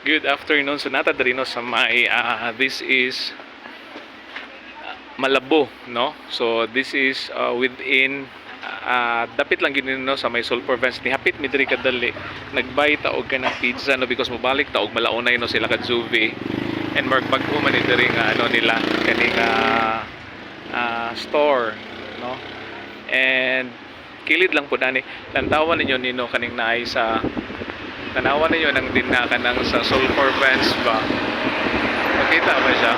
Good afternoon. So nata diri no sa may this is Malabo, no? So this is within dapit lang gid no sa may Sulphur Vents ni hapit mi diri kadali. Nagbay ta og kanang pizza no because mobalik ta og malaunay no sila kadzuvi. And mark bag-o man ni diri nga ano nila kaning store, no? And kilid lang po dani. Lantawan ninyo nino kaning naay sa tanawan ninyo ng dinakan ng sa Sulphur Vents ba. Makita ba siya?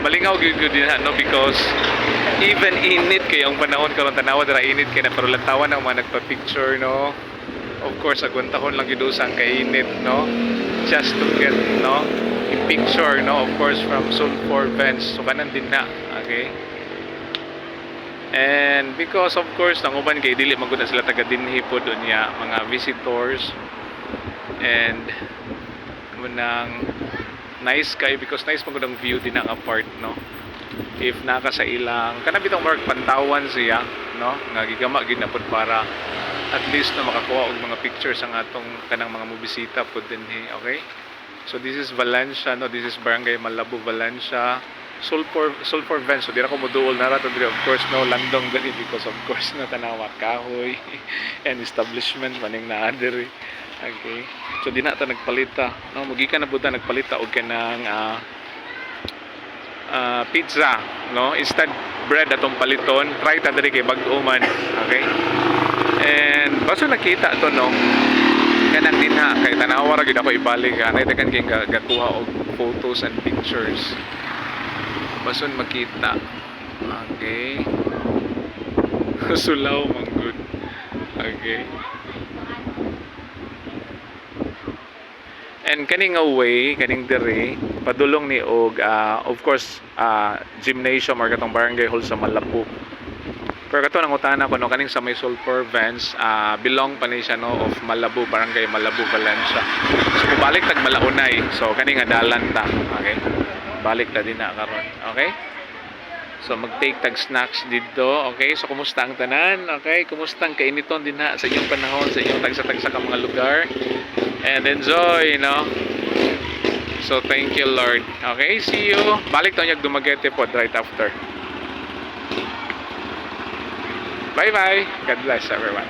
Malingaw gyud din no because even init kay ang panahon karon tanawa dira init kay na pero lantawan ang mga nagpa-picture no. Of course aguntahon lang gyud usang kay init no. Just to get no a picture no of course from Sulphur Vents. So kanan din na, okay? And because of course nang uban kay dili man gud sila taga dinhi po doon ya mga visitors and munang nice kayo because nice man gud ang view din ang apart no if naka sa ilang kana bitong mark pantawan siya no nga gigama gid na pud para at least na makakuha og mga pictures ang atong kanang mga mobisita pud dinhi, okay? So this is Valencia no, this is Barangay Malabo, Valencia. Sulphur Vents. So dira ko moduol na rato diri of course no landong diri because of course na tanawa kahoy and establishment maning naa diri. Okay. So di na ta nagpalita no mugikan na buta nagpalita og kanang pizza no instead bread atong paliton try ta diri kay bag-o man, okay? And baso nakita to no kanang dinha kay tanawa ra gyud ako ibalik anay tagan kay gatuha og photos and pictures bason makita, okay? Sulaw man good, okay? And kaning away kaning diri padulong ni og of course gymnasium or katong barangay hall sa Malabo. Pero kato nang utana ko no kaning sa may Sulphur Vents belong pa ni siya no of Malabo, Barangay Malabo, Valencia. So balik tag Malaunay. So kani nga dalan ta, okay? Balik ta din na karon, okay? So mag-take tag snacks dito, okay? So kumusta ang tanan? Okay, kumusta ang kainiton din na sa inyong panahon, sa inyong tagsa-tagsa ka mga lugar? And enjoy, no? So thank you Lord. Okay, see you. Balik ta nyag Dumaguete po right after. Bye-bye. God bless everyone.